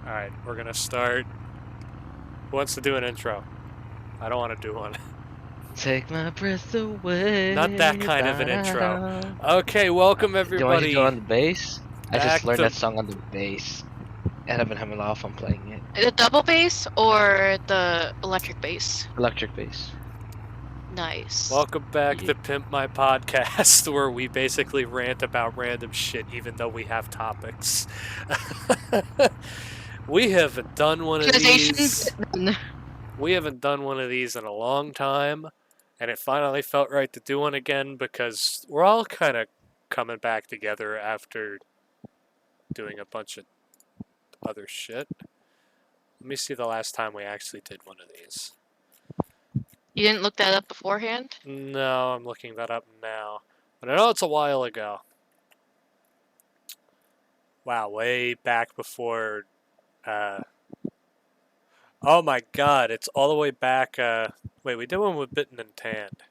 Alright, we're gonna start. Who wants to do an intro? I don't want to do one. Take my breath away. Not that kind of an intro. Okay, welcome Do you want me to everybody. do it on the bass? I just Back learned to- that song on the bass. And I've been having off on playing it. The double bass or the electric bass? Electric bass. Nice. Welcome back Yeah. to Pimp My Podcast, where we basically rant about random shit even though we have topics. We haven't done one of these. We haven't done one of these in a long time, and it finally felt right to do one again because we're all kind of coming back together after doing a bunch of other shit. Let me see the last time we actually did one of these. You didn't look that up beforehand? No, I'm looking that up now. But I know it's a while ago. Wow, way back before... Oh my god, it's all the way back... Wait, we did one with Bitten and Tanned.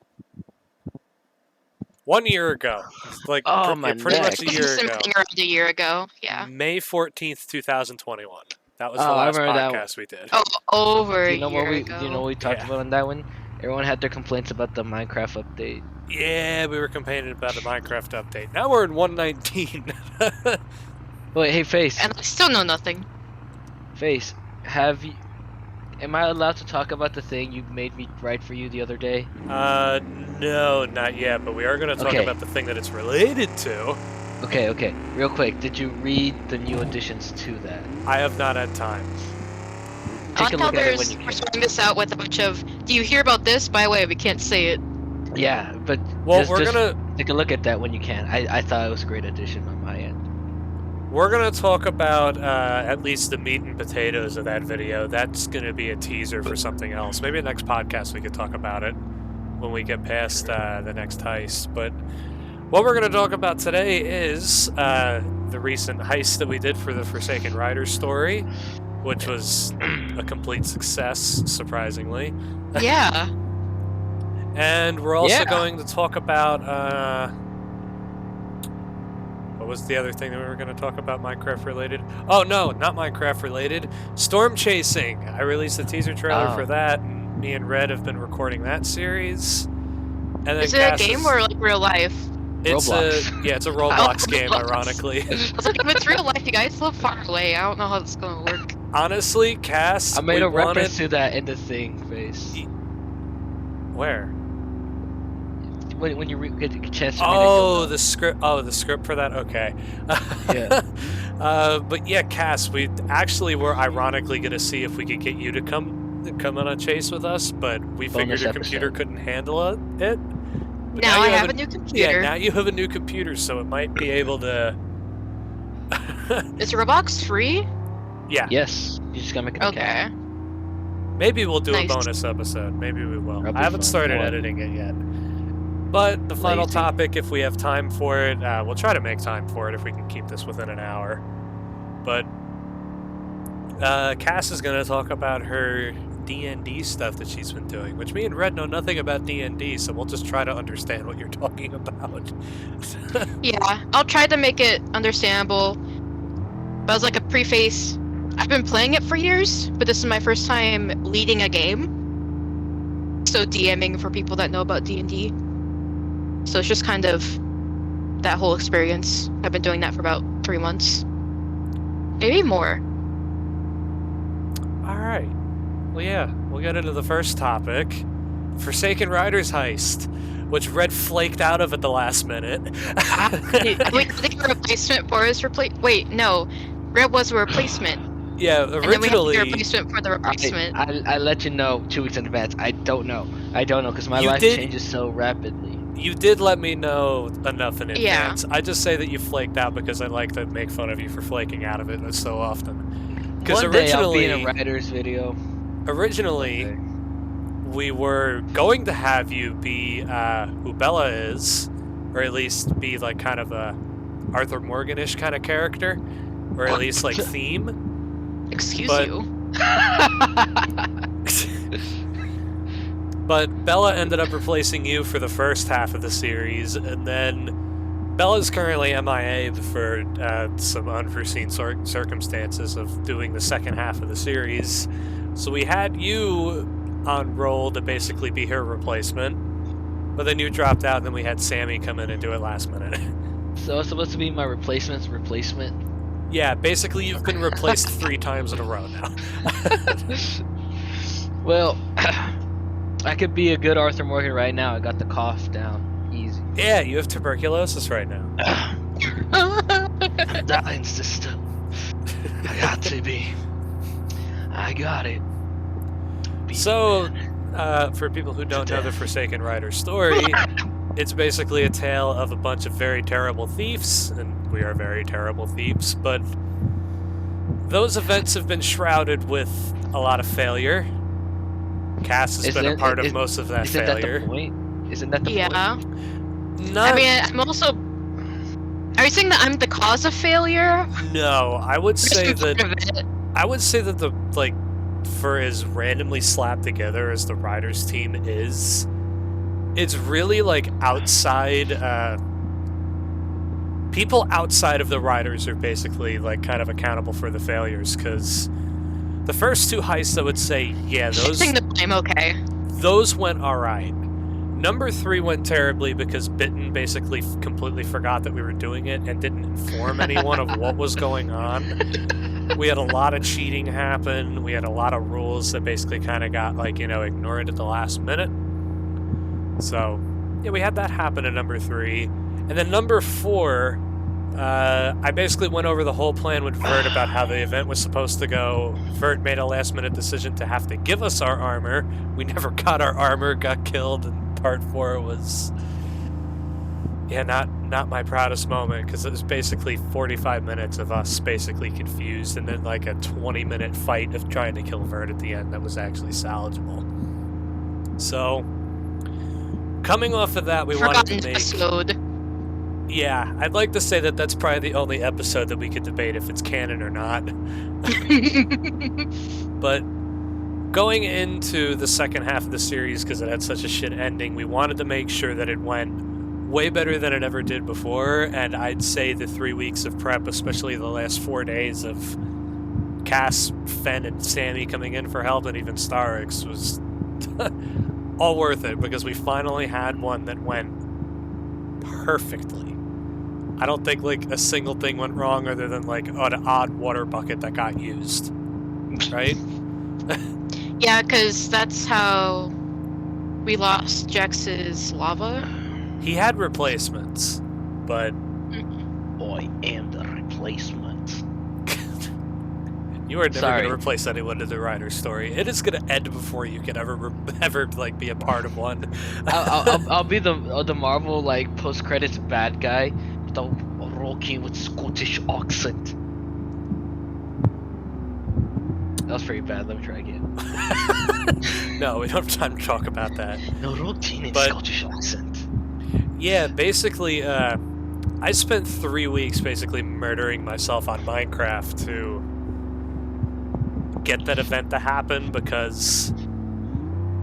1 year ago. It's like Oh, my pretty much neck. a year ago. Something around a year ago, yeah. May 14th, 2021. That was the Oh, I last remember that podcast we did. Oh, over Do a you know year what we ago. do you know what we talked Yeah. about on that one? Everyone had their complaints about the Minecraft update. Yeah, we were complaining about the Minecraft update. Now we're in 119. Wait, hey Face. And I still know nothing. Face, am I allowed to talk about the thing you made me write for you the other day? No, not yet, but we are going to talk Okay. about the thing that it's related to. Okay. Real quick, did you read the new additions to that? I have not had time. I Take like a how look at it when you we're can. starting this out with a bunch of, do you hear about this? By the way, we can't say it. Yeah, but Well, just, we're just gonna take a look at that when you can. I thought it was a great addition on my end. talk about at least the meat and potatoes of that video. That's gonna be a teaser for something else. Maybe next podcast we could talk about it when we get past the next heist. But what we're gonna talk about today is the recent heist that we did for the Forsaken Riders story, which was a complete success, surprisingly. Yeah. And we're also Yeah. going to talk about what was the other thing that we were going to talk about Minecraft related? Oh no, not Minecraft related. Storm chasing. I released a teaser trailer Oh. for that, and me and Red have been recording that series. And then Is it a Cass game or like real life? it's Roblox? it's a Roblox Oh, game, Roblox. ironically. I was like, if it's real life, you guys live far away. I don't know how this is going to work. Honestly, Cass, I made we a wanted... reference to that in the thing, Face. Where? When you get a chance to read Oh, it, the script. Oh, the script for that. Okay. Yeah. But yeah, Cass, we actually were ironically gonna see if we could get you to come on a chase with us, but we figured Bonus your computer episode. couldn't handle it. But Now I you have a new computer. Yeah, now you have a new computer, so it might be able to. Is Roblox free? Yeah, Yes, you just gotta make an Okay. account. maybe we'll do Nice. a bonus episode. Maybe we will. That'd I be haven't fun. started Well- editing it yet. But the final Lazy. topic, if we have time for it, we'll try to make time for it if we can keep this within an hour. But Cass is going to talk about her D&D stuff that she's been doing, which me and Red know nothing about D&D, so we'll just try to understand what you're talking about. Yeah, I'll try to make it understandable. But as like a preface, I've been playing it for years, but this is my first time leading a game. So DMing for people that know about D&D. So it's just kind of that whole experience. I've been doing that for about 3 months. Maybe more. All right. Well, yeah, we'll get into the first topic. Forsaken Riders heist, which Red flaked out of at the last minute. Wait, I think a replacement for his Wait, no. Red was a replacement. Yeah, And then we have originally... the replacement for the replacement. I let you know 2 weeks in advance. I don't know because my You life did- changes so rapidly. You did let me know enough in Yeah. advance. I just say that you flaked out because I like to make fun of you for flaking out of it so often. Because One day I'll be originally, in a writer's video. originally we were going to have you be who Bella is, or at least be like kind of a Arthur Morgan-ish kind of character, or at least like theme. Excuse but- you. But Bella ended up replacing you for the first half of the series, and then Bella's currently MIA for some unforeseen circumstances of doing the second half of the series. So we had you on roll to basically be her replacement, but then you dropped out, and then we had Sammy come in and do it last minute. So it's supposed to be my replacement's replacement? Yeah, basically you've been replaced 3 times in a row now. Well, I could be a good Arthur Morgan right now. I got the cough down. Easy. Yeah, you have tuberculosis right now. I'm dying, sister. I got to be. I got it. So, for people who don't know the Forsaken Rider story, it's basically a tale of a bunch of very terrible thieves, and we are very terrible thieves, but those events have been shrouded with a lot of failure. Cass has been a part of most of that failure. That the point? Isn't that the point? Yeah. Not, I mean, I'm also. Are you saying that I'm the cause of failure? no, I would say Just part that of it. I would say that the for as randomly slapped together as the Riders team is, it's really outside people outside of the Riders are basically kind of accountable for the failures, because the first 2 heists I would say, yeah, Shifting the blame, okay. those went alright. Number 3 went terribly because Bitten basically completely forgot that we were doing it and didn't inform anyone of what was going on. We had a lot of cheating happen. We had a lot of rules that basically kind of got, ignored at the last minute. So, yeah, we had that happen at number 3. And then number 4, I basically went over the whole plan with Vert about how the event was supposed to go. Vert made a last-minute decision to have to give us our armor. We never got our armor, got killed, and part 4 was, yeah, not my proudest moment, because it was basically 45 minutes of us basically confused, and then a 20-minute fight of trying to kill Vert at the end that was actually salvageable. So, coming off of that, we wanted to make... episode. Yeah, I'd like to say that that's probably the only episode that we could debate if it's canon or not. But going into the second half of the series, because it had such a shit ending, we wanted to make sure that it went way better than it ever did before, and I'd say the 3 weeks of prep, especially the last 4 days of Cass, Fen, and Sammy coming in for help, and even Starrix, was all worth it, because we finally had one that went perfectly. I don't think a single thing went wrong other than an odd water bucket that got used, right? Yeah, because that's how we lost Jax's lava. He had replacements, but I am the replacement. you are never Sorry. going to replace anyone in the Rider story. It is going to end before you can ever be a part of one. I'll be the Marvel post credits bad guy, the rocking with Scottish accent. That was pretty bad. Let me try again. No, we don't have time to talk about that. No rocking in But- Scottish accent. Yeah, basically, I spent 3 weeks basically murdering myself on Minecraft to get that event to happen, because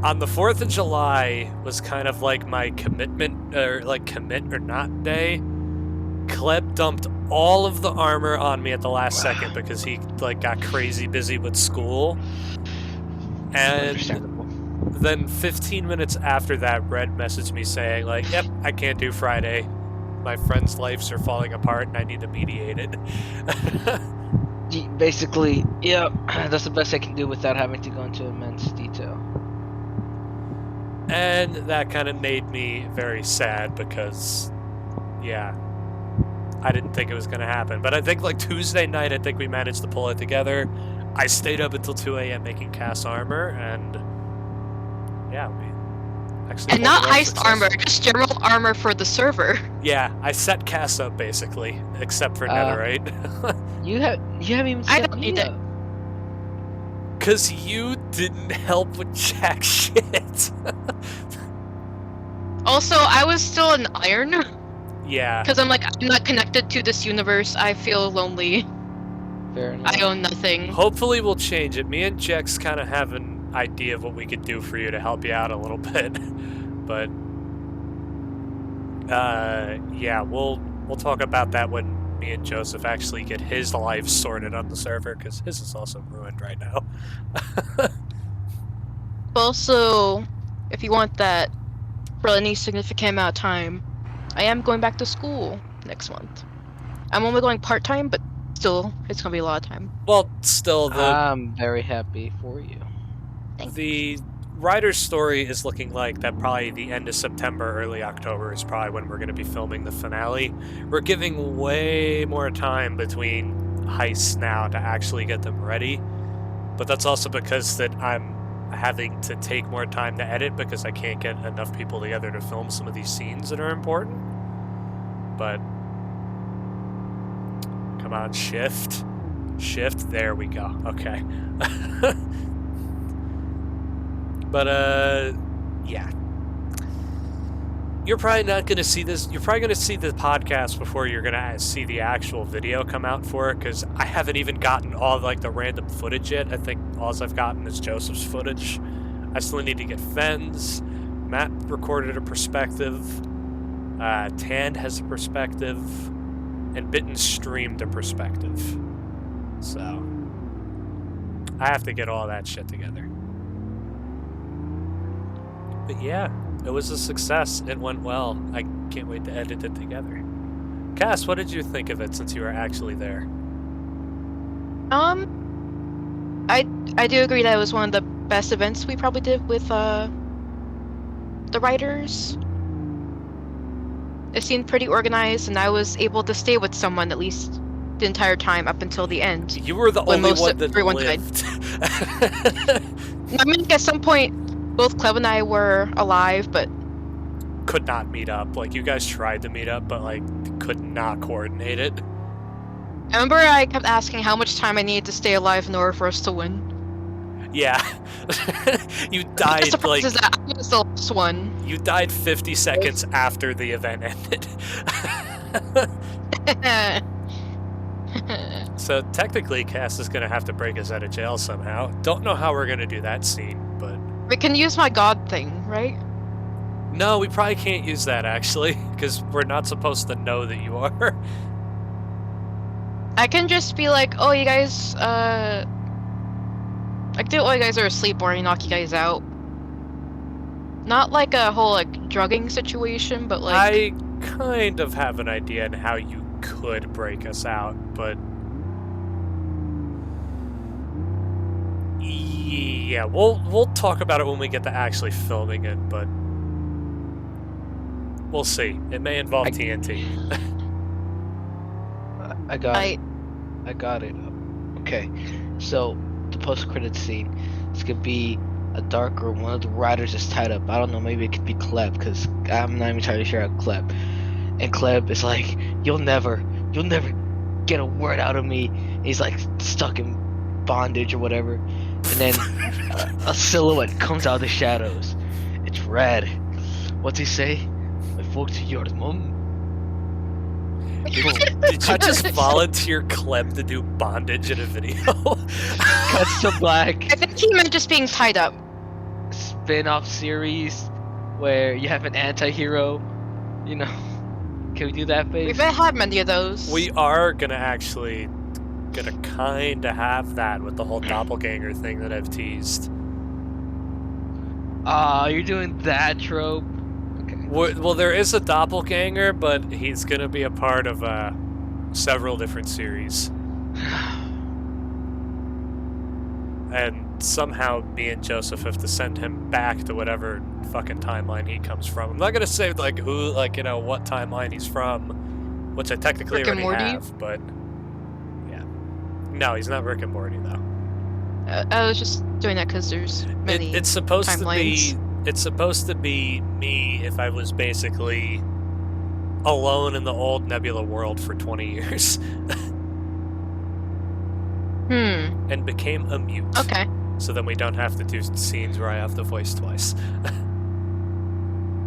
on the 4th of July was kind of my commitment, or commit or not day. Kleb dumped all of the armor on me at the last second because he got crazy busy with school. And Understandable. then 15 minutes after that, Red messaged me saying yep, I can't do Friday. My friends' lives are falling apart and I need to mediate it. Basically, yeah, that's the best I can do without having to go into immense detail. And that kind of made me very sad because, yeah, I didn't think it was going to happen. But I think Tuesday night, I think we managed to pull it together. I stayed up until 2 a.m. making cast armor, and yeah, we actually... And not heist armor, just general armor for the server. Yeah, I set cast up basically, except for netherite. You haven't even I set don't me need it. up. Because you didn't help with jack shit. Also, I was still in iron. Yeah. Because I'm not connected to this universe. I feel lonely. Fair enough. I own nothing. Hopefully we'll change it. Me and Jex kind of have an idea of what we could do for you to help you out a little bit. But, yeah, we'll we'll talk about that when me and Joseph actually get his life sorted on the server, because his is also ruined right now. Also, if you want that for any significant amount of time, I am going back to school next month. I'm only going part-time, but still, it's gonna be a lot of time. Well, still, I'm very happy for you. Thanks. the writer's story is looking like that probably the end of September, early October is probably when we're going to be filming the finale. We're giving way more time between heists now to actually get them ready, but that's also because that I'm having to take more time to edit because I can't get enough people together to film some of these scenes that are important. But come on, shift, there we go. Okay. But, yeah. You're probably not going to see this. You're probably going to see the podcast before you're going to see the actual video come out for it, because I haven't even gotten all, like, the random footage yet. I think all I've gotten is Joseph's footage. I still need to get Fenn's. Matt recorded a perspective. Tand has a perspective. And Bitten streamed a perspective. So, I have to get all that shit together. But yeah, it was a success. It went well. I can't wait to edit it together. Cass, what did you think of it since you were actually there? I do agree that it was one of the best events we probably did with the writers. It seemed pretty organized, and I was able to stay with someone at least the entire time up until the end. You were the only one that everyone lived. I mean, at some point, both Clem and I were alive, but could not meet up. Like, you guys tried to meet up, but, like, could not coordinate it. I remember I kept asking how much time I needed to stay alive in order for us to win. Yeah. You died, like... That I was the last one. You died 50 seconds after the event ended. So, technically, Cass is going to have to break us out of jail somehow. Don't know how we're going to do that scene, but... We can use my god thing, right? No, we probably can't use that, actually, because we're not supposed to know that you are. I can just be like, oh, you guys, I can do it while you guys are asleep or I knock you guys out. Not like a whole, like, drugging situation, but like... I kind of have an idea on how you could break us out, but... Yeah, we'll talk about it when we get to actually filming it, but... We'll see. It may involve TNT. I got it. Okay, so the post-credit scene, it's gonna be a darker. One of the writers is tied up. I don't know. Maybe it could be Kleb, because I'm not even entirely sure how Kleb. And Kleb is like, you'll never get a word out of me. He's like stuck in bondage or whatever. And then a silhouette comes out of the shadows. It's red. What's he say? I fucked your mom. Did you just volunteer Clem to do bondage in a video? Cuts to black. I think he meant just being tied up. Spin-off series where you have an anti-hero. You know, can we do that, babe? We've had many of those. We are gonna kinda have that with the whole doppelganger thing that I've teased. You're doing that trope? Okay. Well, there is a doppelganger, but he's gonna be a part of several different series. And somehow me and Joseph have to send him back to whatever fucking timeline he comes from. I'm not gonna say, like, who, like, you know, what timeline he's from, which I technically Rick and already Morty? have, but... Yeah. No, he's not Rick and Morty, though. I was just doing that because there's many It's supposed timelines. to be... It's supposed to be me if I was basically alone in the old Nebula world for 20 years. And became a mute. Okay. So then we don't have to do scenes where I have to voice twice.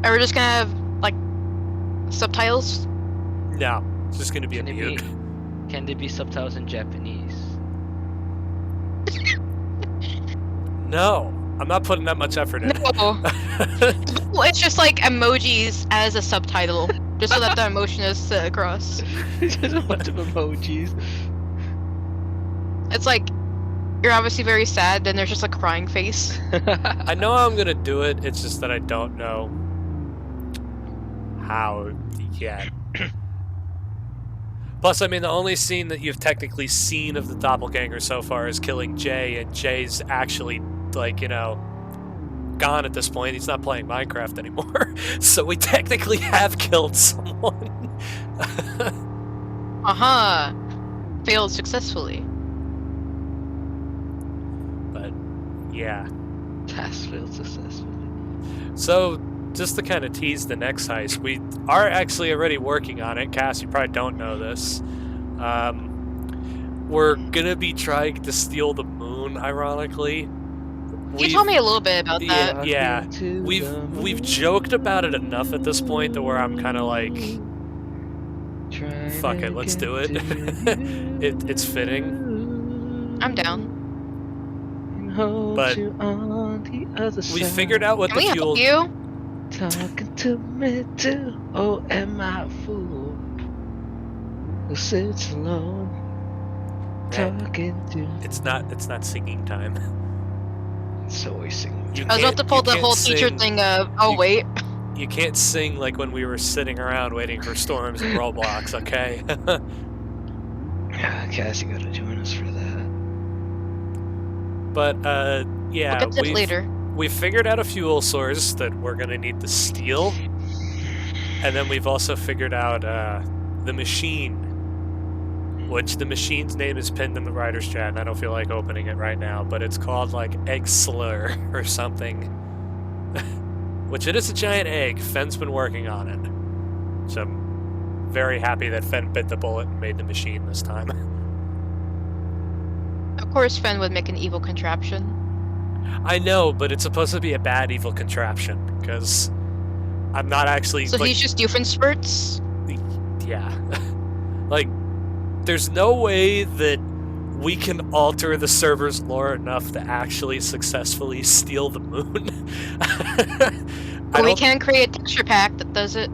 Are we just gonna have, like, subtitles? No, it's just gonna be Can a it mute. Can there be subtitles in Japanese? No, I'm not putting that much effort in. No. Well, it's just like emojis as a subtitle. Just so that the emotion is across. Just a bunch of emojis. It's like, you're obviously very sad, then there's just a crying face. I know I'm gonna do it, it's just that I don't know how yet. Plus, I mean, the only scene that you've technically seen of the doppelganger so far is killing Jay, and Jay's actually, like, you know, gone at this point. He's not playing Minecraft anymore. So we technically have killed someone. Uh-huh. Failed successfully. But, yeah. Task failed successfully. So, just to kind of tease the next heist, we are actually already working on it. Cass, you probably don't know this. We're gonna be trying to steal the moon, ironically. You told me a little bit about Yeah, that. yeah. We've joked about it enough at this point to where I'm kind of like, fuck it, let's do it. It's fitting. I'm down. But we figured out what Can the we fuel. help you? Talking to me too. Oh, am I a fool who sits alone? Talking to. It's not singing time. It's always singing. You I was about can't- to pull you the can't whole teacher sing- thing of, oh you- wait. You can't sing like when we were sitting around waiting for storms and Roblox, okay? Yeah, Cass, you gotta join us for that. But yeah, We'll get to it later. we figured out a fuel source that we're gonna need to steal, and then we've also figured out the machine, which the machine's name is pinned in the writer's chat, and I don't feel like opening it right now, but it's called like Egg Slur or something. Which it is a giant egg. Fenn's been working on it. So I'm very happy that Fenn bit the bullet and made the machine this time. Of course, Fen would make an evil contraption. I know, but it's supposed to be a bad evil contraption, because I'm not actually So like, he's just Doofenshmirtz? yeah. Like, there's no way that we can alter the server's lore enough to actually successfully steal the moon. But we can create a texture pack that does it.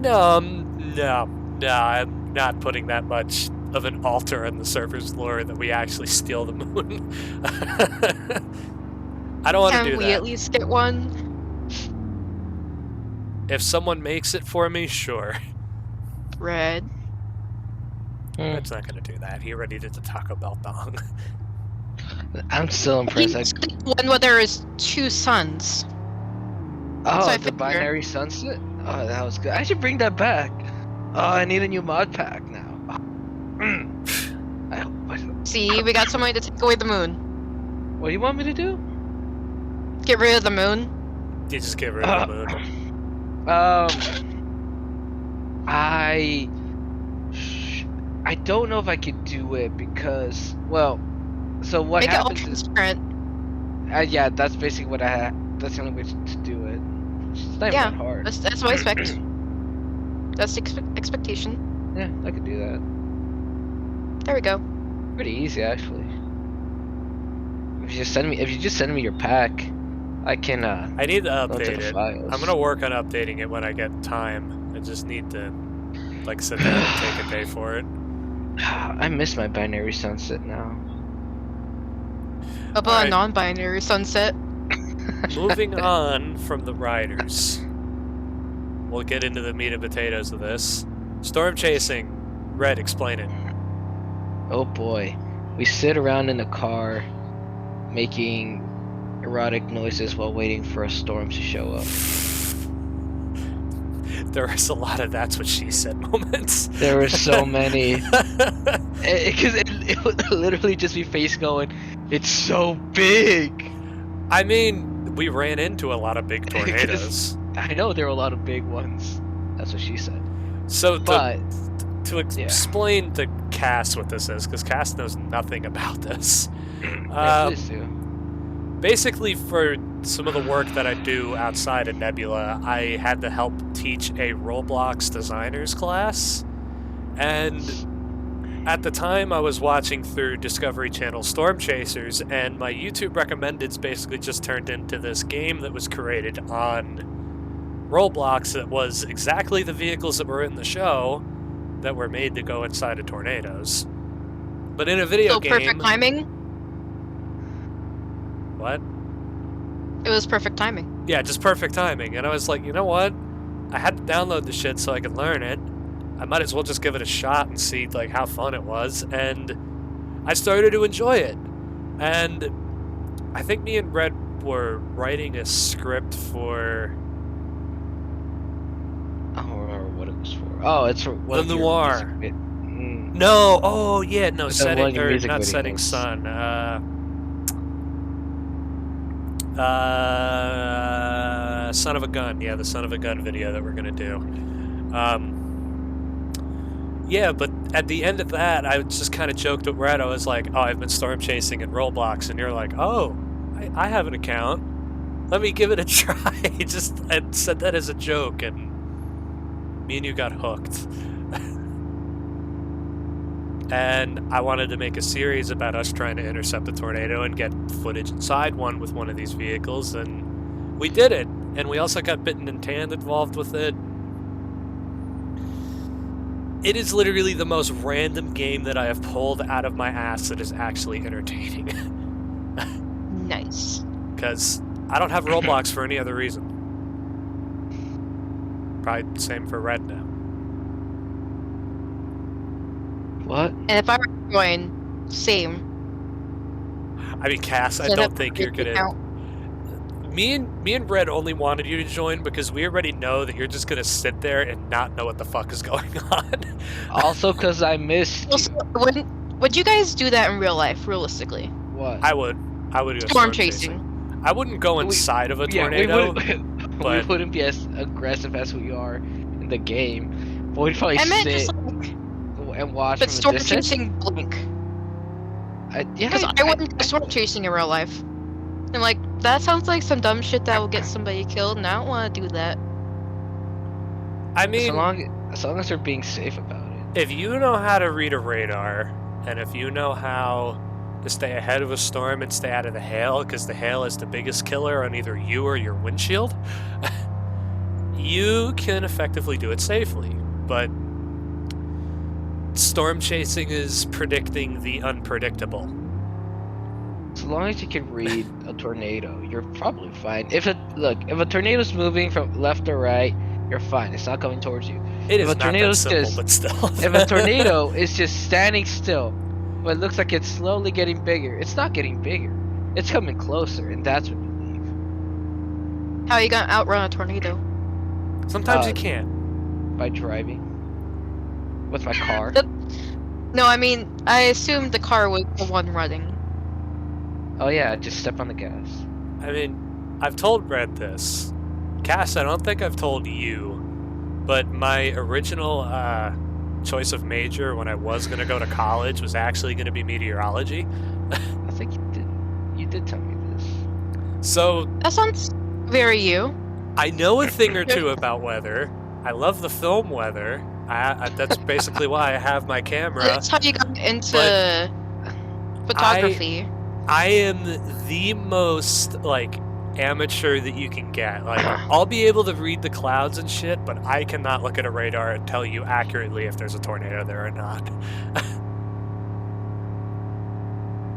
No, I'm not putting that much of an alter in the server's lore that we actually steal the moon. I don't want to do Can we that. at least get one? If someone makes it for me, sure. Red. Red's not going to do that. He already did the Taco Bell dong. I'm still impressed. He's one where there is two suns. Oh, I the figured. binary sunset? Oh, that was good. I should bring that back. Oh, I need a new mod pack now. I hope See, we got somebody to take away the moon. What do you want me to do? Get rid of the moon. You just get rid of the moon. I don't know if I could do it because, well, so what Make it all happens is, transparent. yeah, that's basically what that's the only way to do it. It's not Yeah, even that hard. That's what I expect. That's the expectation. Yeah, I could do that. There we go. Pretty easy actually. If you just send me your pack, I can I need to go into update the it. files. I'm going to work on updating it when I get time. I just need to, like, sit down and take a day for it. I miss my binary sunset now. About Alright. a non-binary sunset. Moving on from the riders. We'll get into the meat and potatoes of this. Storm chasing. Red, explain it. Oh boy. We sit around in the car making erotic noises while waiting for a storm to show up. There is a lot of that's what she said moments. There were so many. Because it would literally just be face going, it's so big! I mean, we ran into a lot of big tornadoes. I know there were a lot of big ones. That's what she said. So But, to yeah. explain to Cass what this is, because Cass knows nothing about this. yeah, please do. Basically, for some of the work that I do outside of Nebula, I had to help teach a Roblox designers class. And at the time, I was watching through Discovery Channel Storm Chasers, and my YouTube recommendeds basically just turned into this game that was created on Roblox that was exactly the vehicles that were in the show that were made to go inside of tornadoes. But in a video So game... perfect timing? What? It was perfect timing. Yeah, just perfect timing. And I was like, you know what? I had to download the shit so I could learn it. I might as well just give it a shot and see like how fun it was. And I started to enjoy it. And I think me and Red were writing a script for... I don't remember what it was for. Oh, it's for The Noir. Mm. No, oh yeah, no, It's one setting of your or music not setting videos. sun. Son of a Gun. Yeah, the Son of a Gun video that we're gonna do. Yeah, but at the end of that, I just kind of joked with Red. I was like, "Oh, I've been storm chasing in Roblox," and you're like, "Oh, I have an account. Let me give it a try." Just I said that as a joke, and me and you got hooked. And I wanted to make a series about us trying to intercept a tornado and get footage inside one with one of these vehicles, and we did it. And we also got Bitten and Tanned involved with it. It is literally the most random game that I have pulled out of my ass that is actually entertaining. Nice. Because I don't have Roblox for any other reason. Probably the same for Red now. What? And if I were to join, same. I mean, Cass, I Set don't up think your you're gonna... account. Me and Red only wanted you to join because we already know that you're just gonna sit there and not know what the fuck is going on. Also, because I missed you. Also, would you guys do that in real life, realistically? What? I would go Storm chasing. I wouldn't go inside of a tornado. We but- wouldn't be as aggressive as we are in the game. But we'd probably I meant sit just like, and watch but from a storm distance. chasing blink. Yeah, Because I wouldn't go storm chasing in real life. And like, that sounds like some dumb shit that will get somebody killed, and I don't want to do that. I mean, as long as they're being safe about it. if you know how to read a radar, and if you know how to stay ahead of a storm and stay out of the hail, because the hail is the biggest killer on either you or your windshield, you can effectively do it safely. But storm chasing is predicting the unpredictable. As long as you can read a tornado, you're probably fine. If a tornado's moving from left or right, you're fine. It's not coming towards you. It If is a not that tornado's simple, just- but still. If a tornado is just standing still, but it looks like it's slowly getting bigger, it's not getting bigger. It's coming closer, and that's when you leave. How are you gonna outrun a tornado? Sometimes you Uh, can't. By driving with my car. No, I mean, I assumed the car was the one running. Oh yeah, just step on the gas. I mean, I've told Brad this. Cass, I don't think I've told you, but my original choice of major when I was going to go to college was actually going to be meteorology. I think you did tell me this. So, That sounds very you. I know a thing or two about weather. I love the film weather. That's basically why I have my camera. That's how you got into photography. I am the most, like, amateur that you can get. Like, I'll be able to read the clouds and shit, but I cannot look at a radar and tell you accurately if there's a tornado there or not.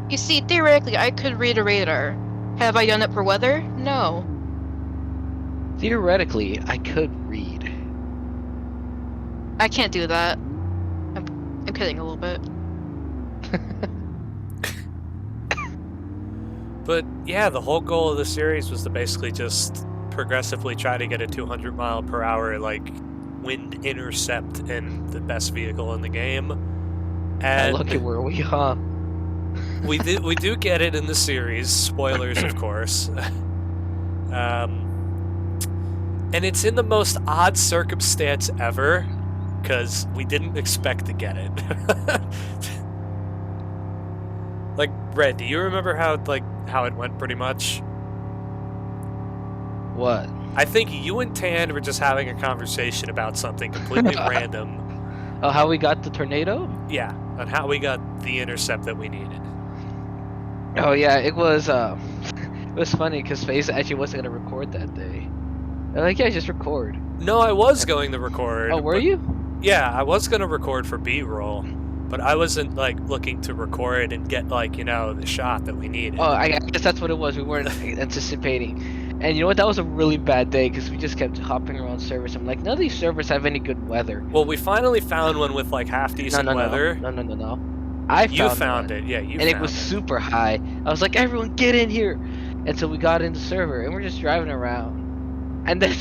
You see, theoretically, I could read a radar. Have I done it for weather? No. Theoretically, I could read. I can't do that. I'm kidding a little bit. But yeah, the whole goal of the series was to basically just progressively try to get a 200 mile per hour like wind intercept in the best vehicle in the game. And Look at where we are. we do get it in the series. Spoilers, of course. And it's in the most odd circumstance ever, because we didn't expect to get it. Like, Red, do you remember how it went pretty much? What? I think you and Tan were just having a conversation about something completely random. Oh, how we got the tornado? Yeah, on how we got the intercept that we needed. Oh yeah, it was it was funny because FaZe actually wasn't gonna record that day. They're like, yeah, just record. No, I was going to record. Oh, were you? Yeah, I was going to record for B-roll, but I wasn't, like, looking to record and get, like, you know, the shot that we needed. Oh, I guess that's what it was. We weren't anticipating. And you know what? That was a really bad day because we just kept hopping around servers. I'm like, none of these servers have any good weather. Well, we finally found one with, like, half-decent weather. No. You found it. Yeah, you and it was super high. I was like, everyone get in here. And so we got in the server and we're just driving around. And then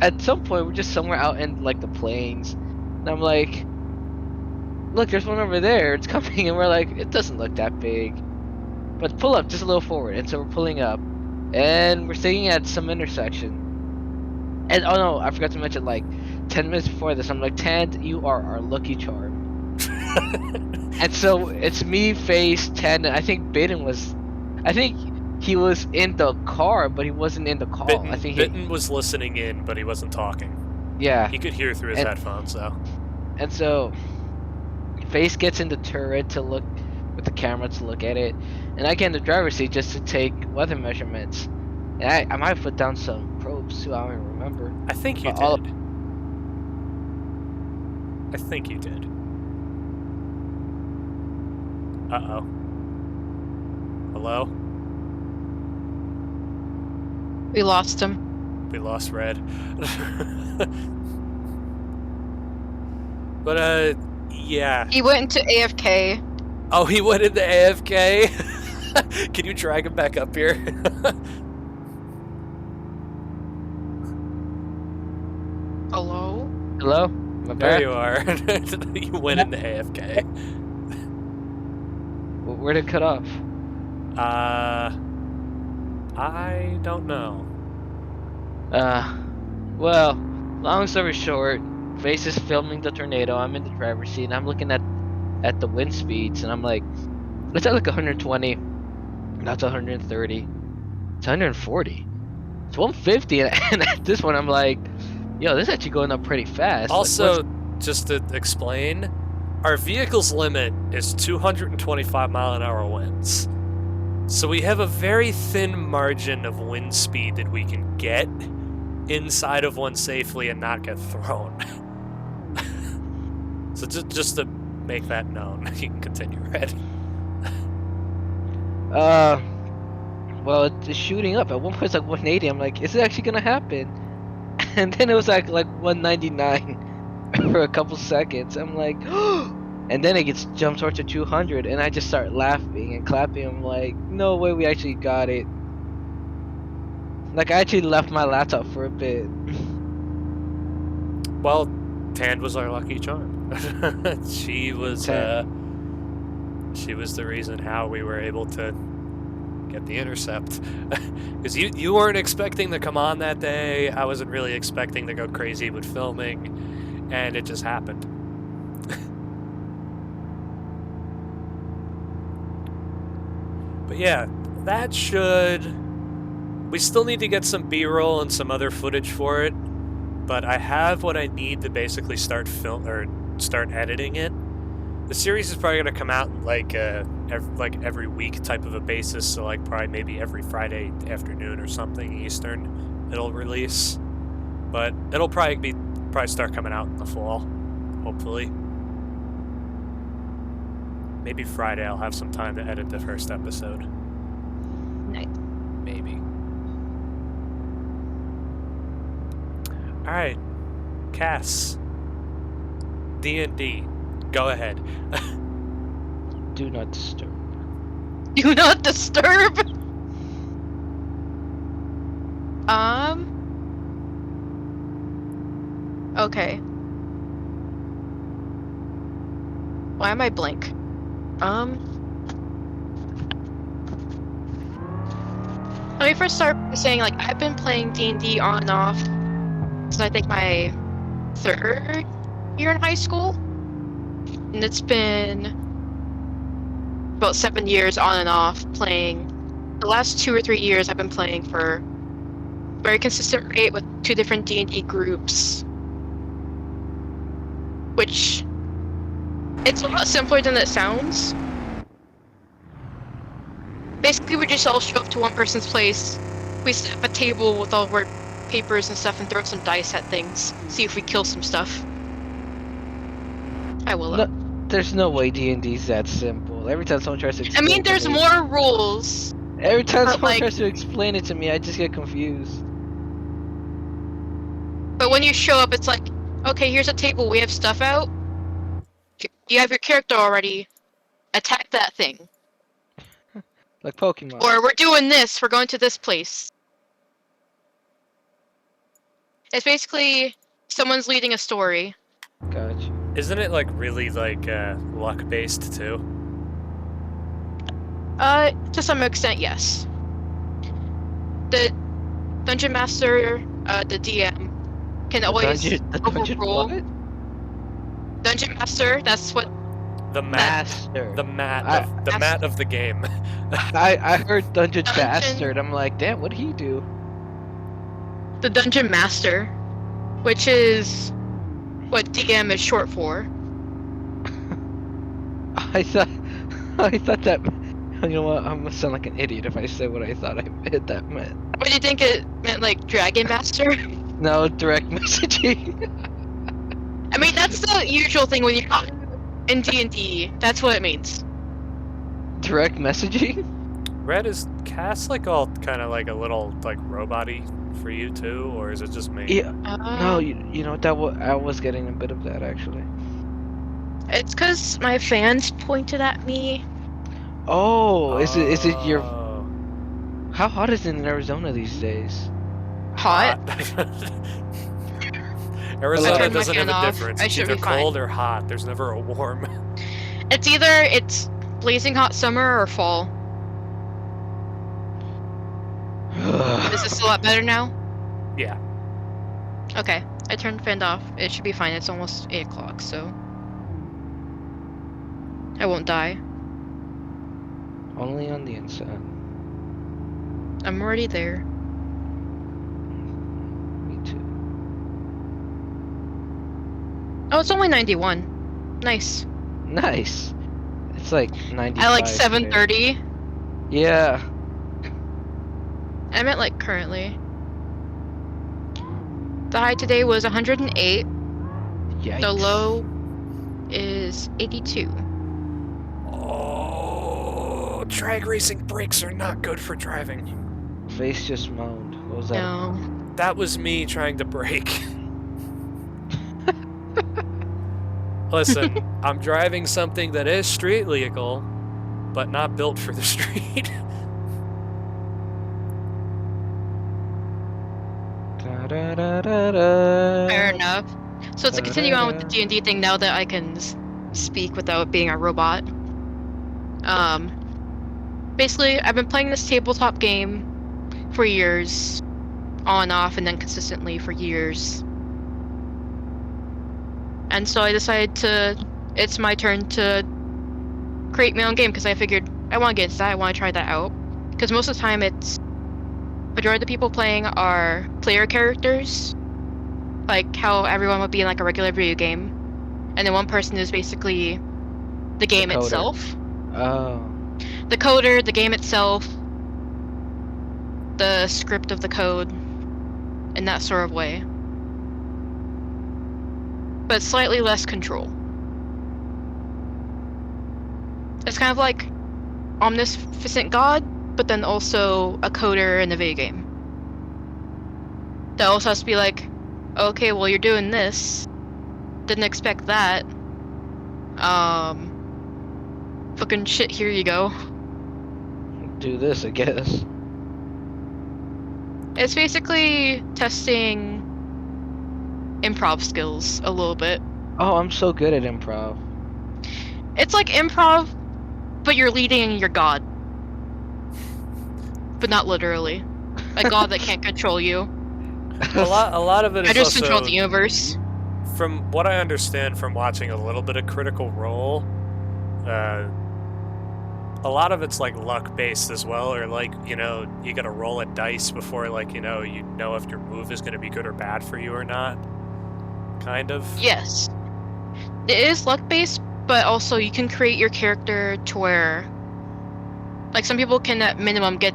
at some point, we're just somewhere out in, like, the plains. And I'm like, look, there's one over there. It's coming. And we're like, it doesn't look that big. But pull up just a little forward. And so we're pulling up. And we're staying at some intersection. And, oh no, I forgot to mention, like, 10 minutes before this, I'm like, Tand, you are our lucky charm. And so it's me, Face, Tand, and I think he was in the car, but he wasn't in the call. Bitten was listening in, but he wasn't talking. Yeah. He could hear through his headphones, though. And so Face gets in the turret to look with the camera to look at it, and I get in the driver's seat just to take weather measurements. And I might put down some probes too. I don't even remember. I think you did. I think you did. Uh-oh. Hello? We lost him. We lost Red. But, yeah. He went into AFK. Oh, he went into AFK? Can you drag him back up here? Hello? Hello? There you are. You went into AFK. Where'd it cut off? I don't know. Well, long story short, Face is filming the tornado. I'm in the driver's seat, and I'm looking at the wind speeds, and I'm like, it's at like 120. That's 130. It's 140. It's 150, and at this one, I'm like, yo, this is actually going up pretty fast. Also, just to explain, our vehicle's limit is 225-mile-an-hour winds. So we have a very thin margin of wind speed that we can get inside of one safely and not get thrown. So just to make that known, you can continue, Red. Well, it's shooting up. At one point, it's like 180. I'm like, is it actually gonna happen? And then it was like 199 for a couple seconds. I'm like, and then it gets jumped towards to 200, and I just start laughing and clapping. I'm like, no way, we actually got it. Like, I actually left my laptop for a bit. Well, Tand was our lucky charm. She was the reason how we were able to get the intercept. Because you weren't expecting to come on that day. I wasn't really expecting to go crazy with filming, and it just happened. But yeah, that should... We still need to get some B-roll and some other footage for it, but I have what I need to basically start editing it. The series is probably going to come out like every week type of a basis, so like probably maybe every Friday afternoon or something Eastern it'll release. But it'll probably start coming out in the fall, hopefully. Maybe Friday I'll have some time to edit the first episode. Nice. Maybe. Alright. Cass. D&D. Go ahead. Do not disturb. Do not disturb! Okay. Why am I blank? Let me first start by saying, like, I've been playing D&D on and off since I think my 3rd year in high school. And it's been about 7 years on and off playing. The last 2 or 3 years I've been playing for a very consistent rate with 2 different D&D groups. Which, it's a lot simpler than it sounds. Basically, we just all show up to one person's place. We set up a table with all of our papers and stuff and throw some dice at things. See if we kill some stuff. I will. No, there's no way D&D's that simple. Every time someone tries to I explain mean, it to there's me, more rules. every time but, someone like- tries to explain it to me, I just get confused. But when you show up, it's like, okay, here's a table. We have stuff out. You have your character already. Attack that thing. Like Pokemon. Or we're doing this. We're going to this place. It's basically someone's leading a story. Gotcha. Isn't it like really like luck based too? To some extent, yes. The dungeon master, the DM, can always the dungeon overrule. what? Dungeon master. That's what. The mat, Master. the mat of the game. I heard Dungeon Dungeon- Bastard. I'm like, damn, what'd he do? The dungeon master, which is what DM is short for. I thought that. You know what? I'm gonna sound like an idiot if I say what I thought that meant. What do you think it meant? Like dragon master? No, direct messaging. I mean, that's the usual thing when you're in D&D. That's what it means. Direct messaging? Red, is Cass like all kind of like a little like robot-y for you too, or is it just me? Yeah. No, you know that I was getting a bit of that actually. It's because my fans pointed at me. Oh, is it your? Oh. How hot is it in Arizona these days? Hot. Arizona turned my doesn't have fan a off. difference. I It's should either be fine. cold or hot. There's never a warm. It's blazing hot summer or fall. Is this a lot better now? Yeah. Okay, I turned the fan off. It should be fine. It's almost 8 o'clock, so I won't die. Only on the inside. I'm already there. Me too. Oh, it's only 91. Nice. Nice. It's like 95. At like today. 7:30. Yeah. I meant like currently. The high today was 108. Yikes. The low is 82. Oh, drag racing brakes are not good for driving. Face just moaned. What was that? No. That was me trying to brake. Listen, I'm driving something that is street legal, but not built for the street. Fair enough. So to continue on with the D&D thing, now that I can speak without being a robot. Basically, I've been playing this tabletop game for years, on and off, and then consistently for years. And so I decided it's my turn to create my own game, because I figured I want to get into that, I want to try that out. Because most of the time majority of the people playing are player characters, like how everyone would be in like a regular video game, and then one person is basically the game coder. itself. Oh. The coder, the game itself, the script of the code, in that sort of way. But slightly less control. It's kind of like omnipotent God, but then also a coder in the video game. That also has to be like, okay, well you're doing this. Didn't expect that. Fucking shit, here you go. Do this, I guess. It's basically testing improv skills a little bit. Oh, I'm so good at improv. It's like improv, but you're leading your god. But not literally. A god that can't control you. a lot of it is I just also, control the universe. from what I understand from watching a little bit of Critical Role, a lot of it's like luck based as well, or like, you know, you gotta roll a dice before like, you know if your move is gonna be good or bad for you or not. Kind of. Yes. It is luck based, but also you can create your character to where, like, some people can at minimum get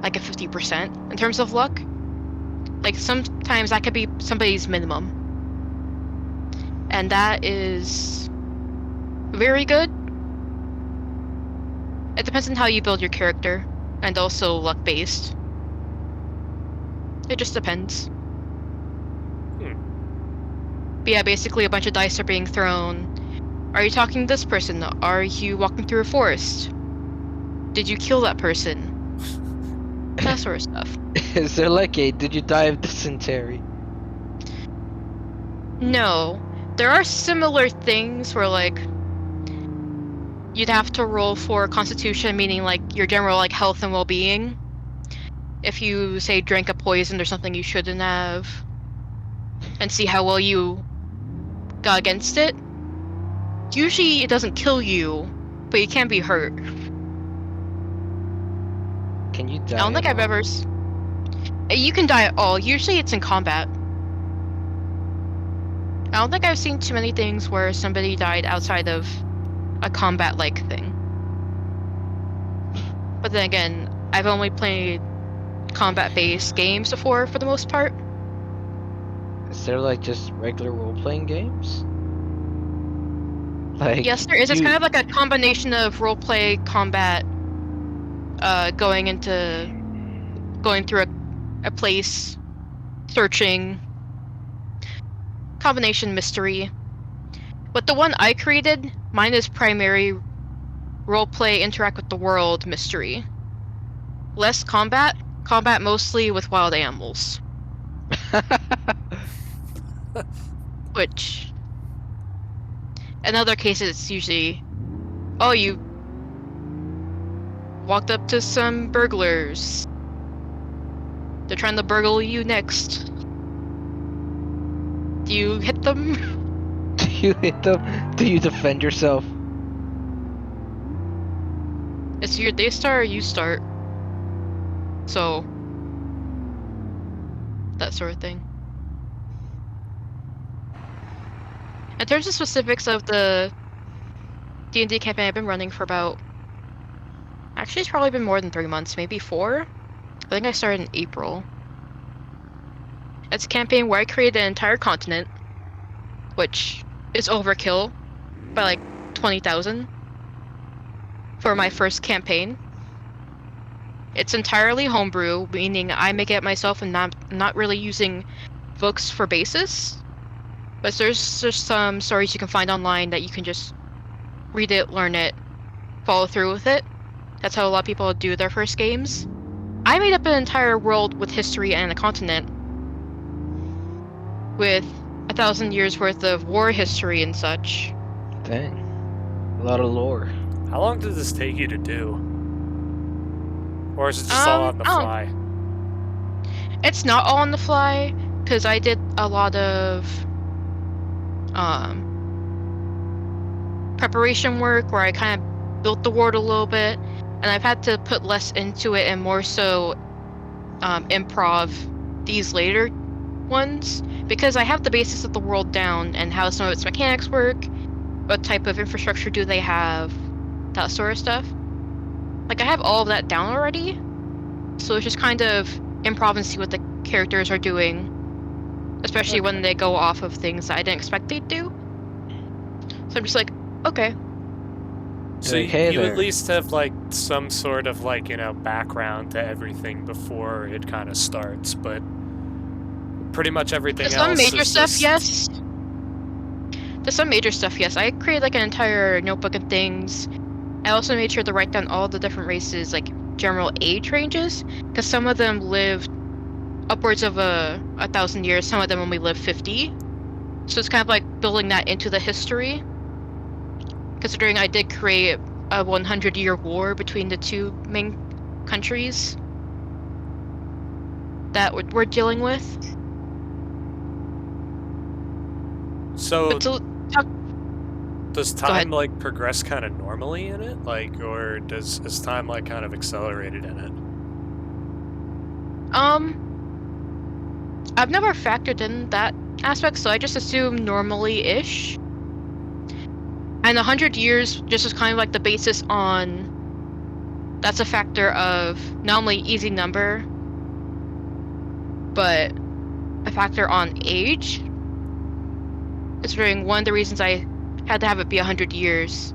like a 50% in terms of luck. Like sometimes that could be somebody's minimum. And that is very good. It depends on how you build your character, and also luck-based. It just depends. But yeah, basically a bunch of dice are being thrown. Are you talking to this person? Are you walking through a forest? Did you kill that person? That sort of stuff. Is there like a did you die of dysentery? No. There are similar things where, like, you'd have to roll for constitution, meaning, like, your general, like, health and well-being. If you, say, drank a poison or something you shouldn't have. And see how well you got against it. Usually it doesn't kill you, but you can be hurt. Can you die? I don't think I've ever... You can die at all. Usually it's in combat. I don't think I've seen too many things where somebody died outside of a combat-like thing. But then again, I've only played combat-based games before, for the most part. Is there like just regular role-playing games? Like, Yes, there is. It's kind of like a combination of roleplay, combat, going through a place, searching, combination mystery. But the one I created, mine is primary roleplay, interact with the world mystery. Less combat mostly with wild animals. Which, in other cases, it's usually, oh, you walked up to some burglars. They're trying to burgle you next. Do you hit them? Do you hit them? Do you defend yourself? It's your they start or you start. So, that sort of thing. In terms of specifics of the D&D campaign I've been running for about... Actually, it's probably been more than 3 months, maybe 4? I think I started in April. It's a campaign where I created an entire continent, which is overkill by like 20,000 for my first campaign. It's entirely homebrew, meaning I make it myself and not really using books for basis. But there's just some stories you can find online that you can just read it, learn it, follow through with it. That's how a lot of people do their first games. I made up an entire world with history and a continent with 1,000 years worth of war history and such. Dang. A lot of lore. How long did this take you to do? Or is it just all on the fly? It's not all on the fly, because I did a lot of preparation work where I kind of built the world a little bit, and I've had to put less into it and more so improv these later ones, because I have the basis of the world down and how some of its mechanics work, what type of infrastructure do they have, that sort of stuff. Like, I have all of that down already, so it's just kind of improv and see what the characters are doing, especially when they go off of things that I didn't expect they'd do. So I'm just like, okay. So you at least have, like, some sort of, like, you know, background to everything before it kind of starts, but pretty much everything else Some major is stuff, just... yes. There's some major stuff, yes. I created, like, an entire notebook and things. I also made sure to write down all the different races, like, general age ranges, because some of them lived upwards of 1,000 years, some of them only lived 50. So it's kind of like building that into the history. Considering I did create a 100-year war between the two main countries that we're dealing with. So, But does time, like, progress kind of normally in it? Like, or is time, like, kind of accelerated in it? I've never factored in that aspect, so I just assume normally-ish. And 100 years just is kind of like the basis on... That's a factor of not only easy number, but a factor on age. Considering one of the reasons I had to have it be 100 years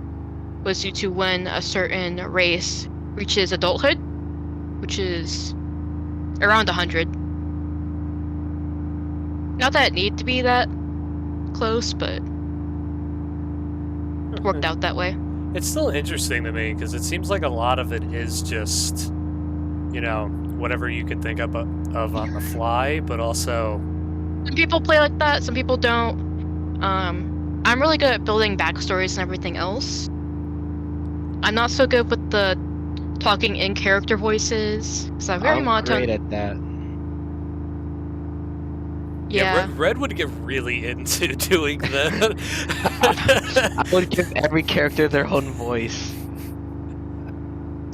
was due to when a certain race reaches adulthood, which is around 100. Not that it need to be that close, but it worked out that way. It's still interesting to me because it seems like a lot of it is just, whatever you could think of on the fly, but also... Some people play like that, some people don't. I'm really good at building backstories and everything else. I'm not so good with the talking in character voices, because I'm very monotone. Great at that. Yeah. Red would get really into doing that. I would give every character their own voice.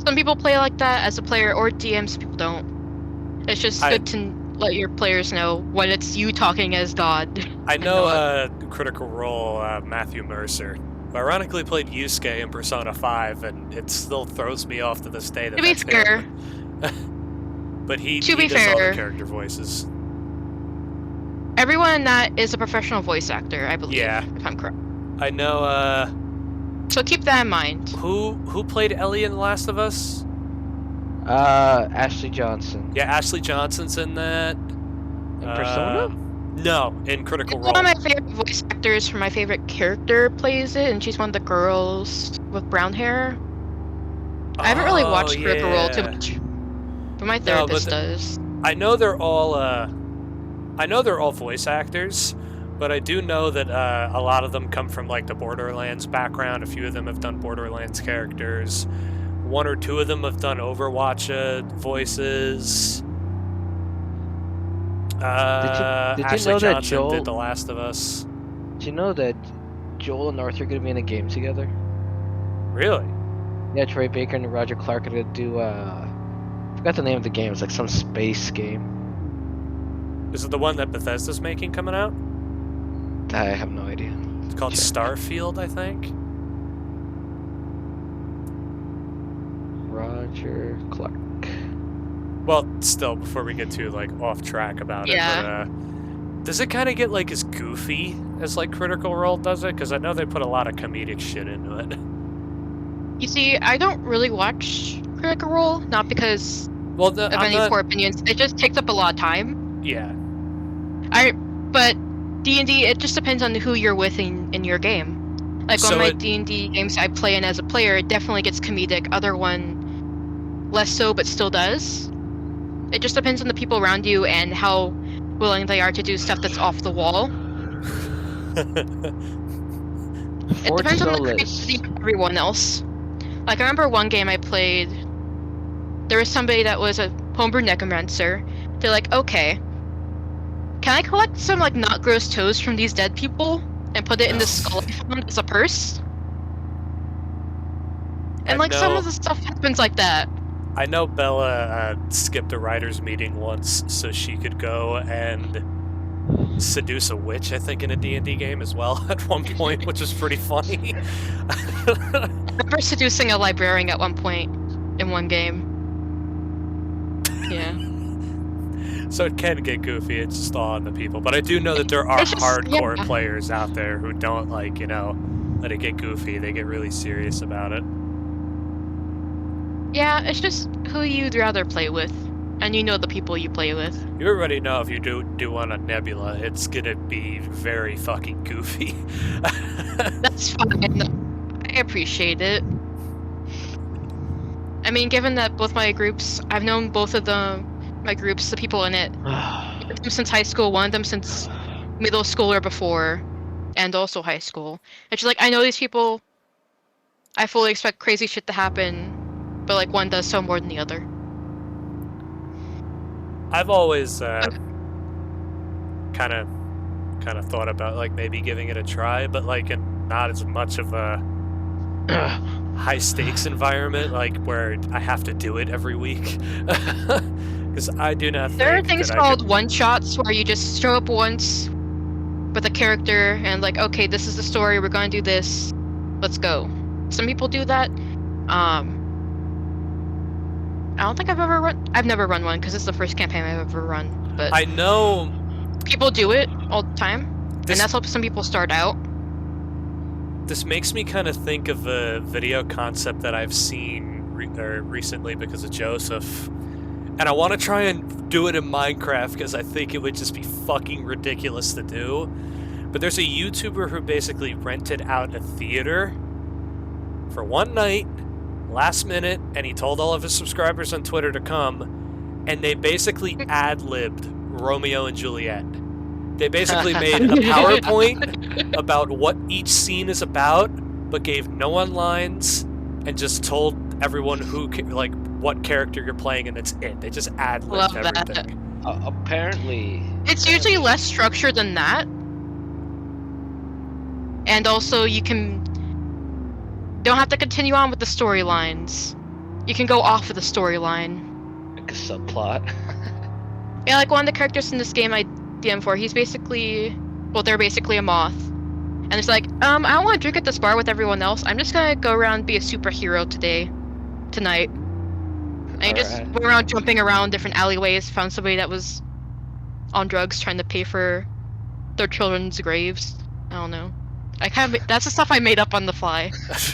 Some people play like that as a player, or DMs, some people don't. It's just good to let your players know when it's you talking as God. I know Critical Role, Matthew Mercer, who ironically played Yusuke in Persona 5, and it still throws me off to this day that that's him. But he does all the character voices. Everyone in that is a professional voice actor, I believe, if I'm correct. I know, So keep that in mind. Who played Ellie in The Last of Us? Ashley Johnson. Yeah, Ashley Johnson's in that. In Persona? No, in Critical Role. One of my favorite voice actors for my favorite character plays it, and she's one of the girls with brown hair. I haven't really watched Critical Role too much, but my therapist does. I know they're all voice actors, but I do know that a lot of them come from like the Borderlands background. A few of them have done Borderlands characters. One or two of them have done Overwatch voices. Did you Ashley know Johnson that Joel did The Last of Us. Did you know that Joel and Arthur are gonna be in a game together? Really? Yeah, Troy Baker and Roger Clark are gonna do I forgot the name of the game. It's like some space game. Is it the one that Bethesda's making coming out? I have no idea. It's called Starfield, I think. Roger Clark. Well, still, before we get too off track about it, but, does it kind of get as goofy as Critical Role does it? Because I know they put a lot of comedic shit into it. You see, I don't really watch Critical Role, not because of any poor opinions. It just takes up a lot of time. Yeah. But D&D, it just depends on who you're with in your game. On my D&D games I play in as a player, it definitely gets comedic. Other one, less so, but still does. It just depends on the people around you and how willing they are to do stuff that's off the wall. It depends on the creativity of everyone else. I remember one game I played, there was somebody that was a homebrew necromancer. They're like, okay, can I collect some not gross toes from these dead people and put it in the skull I found as a purse? And some of the stuff happens like that. I know Bella skipped a writer's meeting once so she could go and seduce a witch, I think, in a D&D game as well at one point, which is pretty funny. I remember seducing a librarian at one point in one game. Yeah. So it can get goofy, it's just all on the people. But I do know that there are hardcore players out there who don't let it get goofy. They get really serious about it. Yeah, it's just who you'd rather play with. And you know the people you play with. You already know if you do one on Nebula, it's gonna be very fucking goofy. That's fine. I appreciate it. I mean, given that both my groups, I've known both of my groups, the people in it, since high school, one of them since middle school or before, and also high school. It's just I know these people, I fully expect crazy shit to happen, but one does so more than the other. I've always kind of thought about maybe giving it a try, but not as much of a high stakes environment where I have to do it every week. Because I do not think there are things called one shots where you just show up once with a character and okay, this is the story, we're gonna do this, let's go. Some people do that. I don't think I've never run one because it's the first campaign I've ever run. But I know people do it all the time, and that's how some people start out. This makes me kind of think of a video concept that I've seen recently because of Joseph. And I want to try and do it in Minecraft because I think it would just be fucking ridiculous to do. But there's a YouTuber who basically rented out a theater for one night, last minute, and he told all of his subscribers on Twitter to come, and they basically ad-libbed Romeo and Juliet. They basically made a PowerPoint about what each scene is about, but gave no one lines, and just told everyone what character you're playing, and that's it. They just ad-libbed everything. Apparently. It's usually less structured than that. And also, you don't have to continue on with the storylines. You can go off of the storyline. Like a subplot. Yeah, like one of the characters in this game I DM4, they're basically a moth. And it's like, I don't want to drink at this bar with everyone else. I'm just gonna go around and be a superhero tonight. And you just went around jumping around different alleyways, found somebody that was on drugs trying to pay for their children's graves. I don't know. That's the stuff I made up on the fly.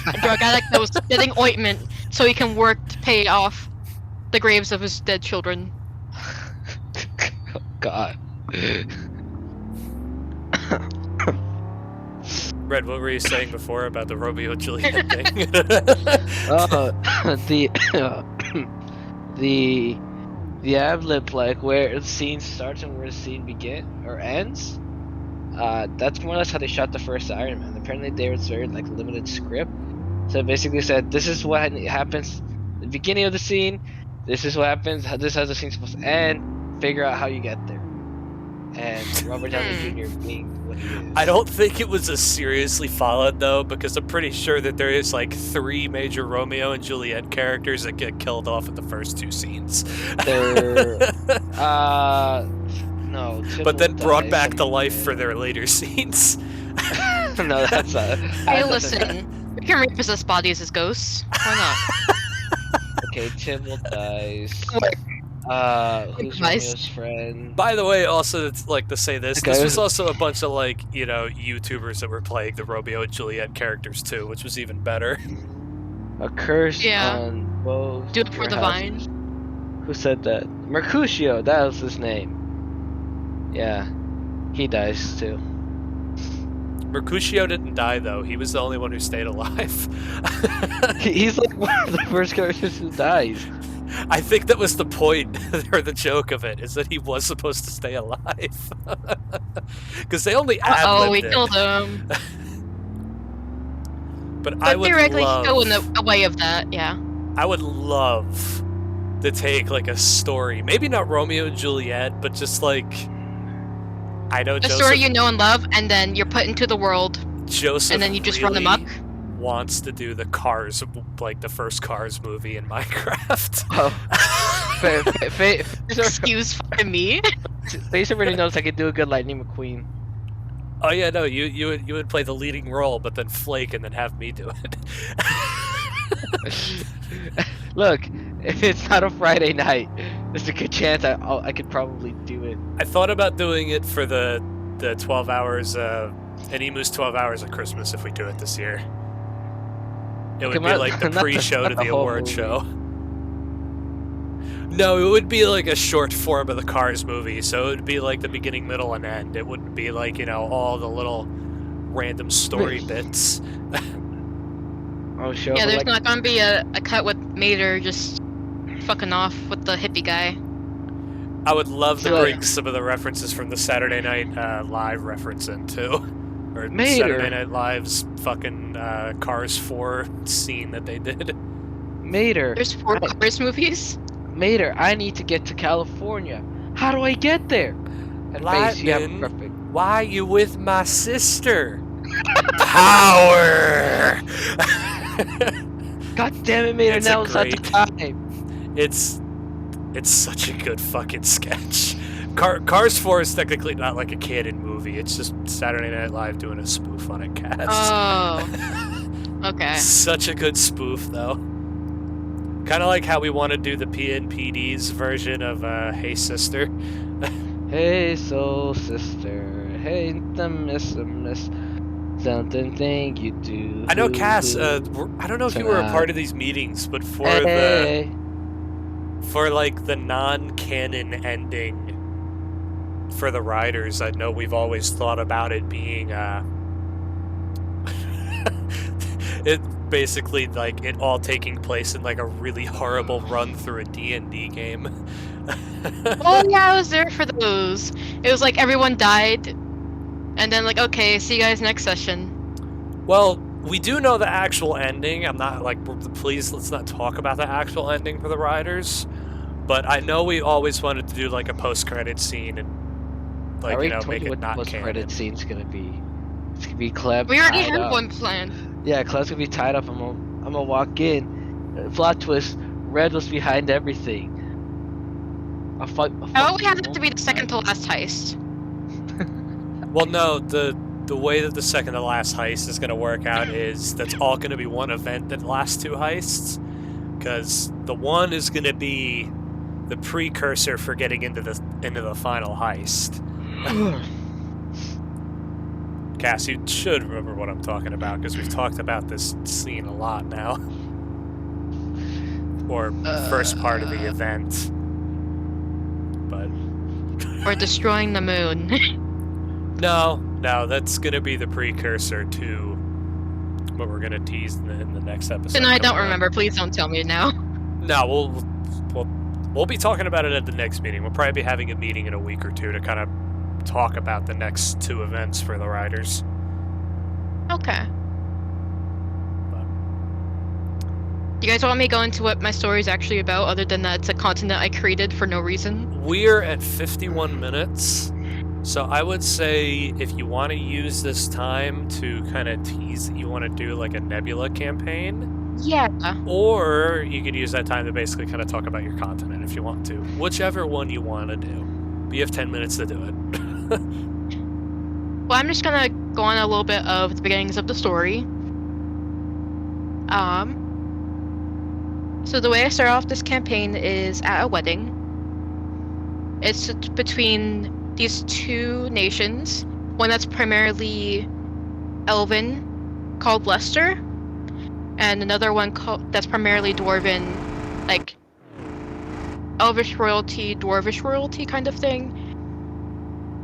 A drug addict that was getting ointment so he can work to pay off the graves of his dead children. Oh, God. Red, what were you saying before about the Romeo and Juliet thing? The ad-lib, like where the scene starts and where the scene ends. That's more or less how they shot the first Iron Man. Apparently there was very limited script. So it basically said, this is what happens at the beginning of the scene, this is what happens, this is how the scene's supposed to end, figure out how you get there. And Robert Downey Jr. being what he is. I don't think it was as seriously followed though, because I'm pretty sure that there is 3 major Romeo and Juliet characters that get killed off in the first 2 scenes. No. But then brought back to life for their later scenes. No, that's not. Hey, listen. We can repossess bodies as ghosts. Why not? Okay, Tibble dies. Who's Romeo's friend? By the way, also, it's to say this was also a bunch of YouTubers that were playing the Romeo and Juliet characters too, which was even better. A curse on both. Do it for the vine. Who said that? Mercutio, that was his name. Yeah, he dies too. Mercutio didn't die though. He was the only one who stayed alive. He's one of the first characters who dies. I think that was the point, or the joke of it, is that he was supposed to stay alive. Because they only ad-libbed we killed him. But I would theoretically love... go in the way of that, yeah. I would love to take, a story. Maybe not Romeo and Juliet, but just, I know Joseph... story you know and love, and then you're put into the world. Joseph and then you just really run amok. Wants to do the Cars, the first Cars movie in Minecraft. Excuse me. Face already knows I could do a good Lightning McQueen. Oh yeah, no, you would play the leading role, but then flake and then have me do it. Look, if it's not a Friday night, there's a good chance I could probably do it. I thought about doing it for the 12 hours, an Emu's 12 hours of Christmas if we do it this year. It would be the pre-show to the award show. No, it would be a short form of the Cars movie, so it would be the beginning, middle, and end. It wouldn't be all the little random story bits. Oh, sure. Yeah, there's not gonna be a cut with Mater just fucking off with the hippie guy. I would love to bring some of the references from the Saturday Night Live reference in too. Or Saturday Night Live's fucking Cars 4 scene that they did. Mater. There's 4 Cars movies? Mater, I need to get to California. How do I get there? And Lightning, why are you with my sister? Power! God damn it, Mater, now it's not the time. It's such a good fucking sketch. Cars 4 is technically not a canon movie. It's just Saturday Night Live doing a spoof on a cast. Oh. Okay. Such a good spoof, though. Kind of like how we want to do the PNPD's version of Hey Sister. Hey, soul sister. Hey, the miss. Something thing you do. I know, Cass. I don't know if you were a Tonight. part of these meetings, but Hey. for like the non-canon ending for the Riders, I know we've always thought about it being it basically like it all taking place in like a really horrible run through a D&D game. Oh yeah, I was there for those. It was like everyone died, and then like, okay, see you guys next session. Well, we do know the actual ending. I'm not like, please let's not talk about the actual ending for the Riders. But I know we always wanted to do like a post-credit scene and I like already you know told make you it what the not post-credit canon. scene's gonna be. It's gonna be Cleb We already tied had up. one planned. Yeah, Cleb's gonna be tied up. I'm gonna walk in. Plot twist. Red was behind everything. Oh, we had it to be the second to last heist. Well, no, the way that the second to last heist is going to work out is that's all going to be one event that lasts two heists, because the one is going to be the precursor for getting into the final heist. Cass, you should remember what I'm talking about because we've talked about this scene a lot now. Or first part of the event. But Or destroying the moon. no, that's gonna be the precursor to what we're gonna tease in the next episode. And I don't coming up. remember. Please don't tell me now. No, we'll be talking about it at the next meeting. We'll probably be having a meeting in a week or two to kind of talk about the next two events for the Riders. Okay. Do you guys want me to go into what my story is actually about, other than that it's a continent I created for no reason? We're at 51 minutes, so I would say if you want to use this time to kind of tease that you want to do like a Nebula campaign, Yeah. or you could use that time to basically kind of talk about your continent if you want to. Whichever one you want to do. But you have 10 minutes to do it. Well, I'm just gonna go on a little bit of the beginnings of the story. So the way I start off this campaign is at a wedding. It's between these two nations, one that's primarily Elven, called Leicester, and another one that's primarily Dwarven, like Elvish royalty, Dwarvish royalty kind of thing.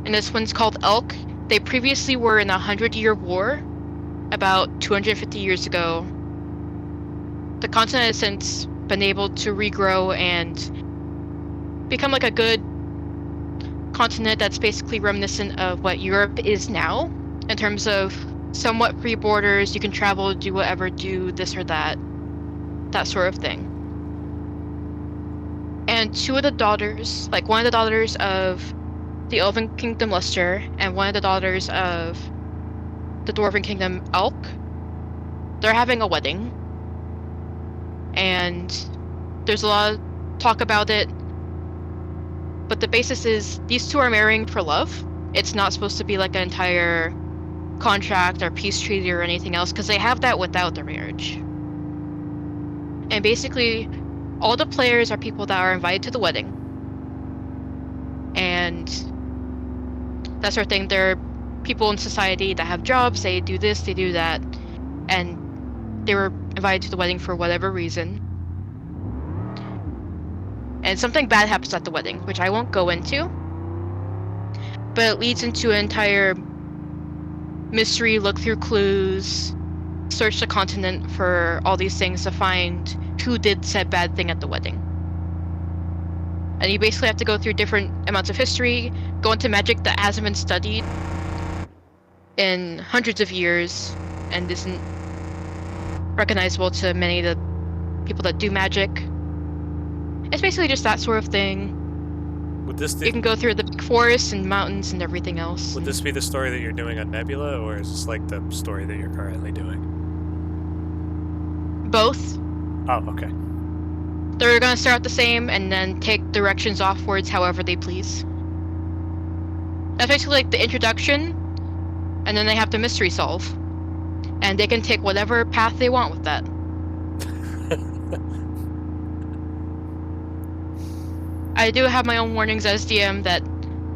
And this one's called Elk. They previously were in a 100-year war about 250 years ago. The continent has since been able to regrow and become like a good continent that's basically reminiscent of what Europe is now, in terms of somewhat free borders, you can travel, do whatever, do this or that sort of thing. And two of the daughters, like one of the daughters of the Elven Kingdom Leicester and one of the daughters of the Dwarven Kingdom Elk, they're having a wedding. And there's a lot of talk about it, but the basis is these two are marrying for love. It's not supposed to be like an entire contract or peace treaty or anything else, because they have that without their marriage. And basically, all the players are people that are invited to the wedding. And that sort of thing. They're people in society that have jobs, they do this, they do that, and they were invited to the wedding for whatever reason. And something bad happens at the wedding, which I won't go into. But it leads into an entire mystery, look through clues, search the continent for all these things to find who did said bad thing at the wedding. And you basically have to go through different amounts of history, go into magic that hasn't been studied in hundreds of years and isn't recognizable to many of the people that do magic. It's basically just that sort of thing. You can go through the big forests and mountains and everything else. Would this be the story that you're doing on Nebula, or is this like the story that you're currently doing? Both. Oh, okay. They're gonna start out the same and then take directions offwards however they please. That's basically like the introduction, and then they have to mystery solve. And they can take whatever path they want with that. I do have my own warnings as DM that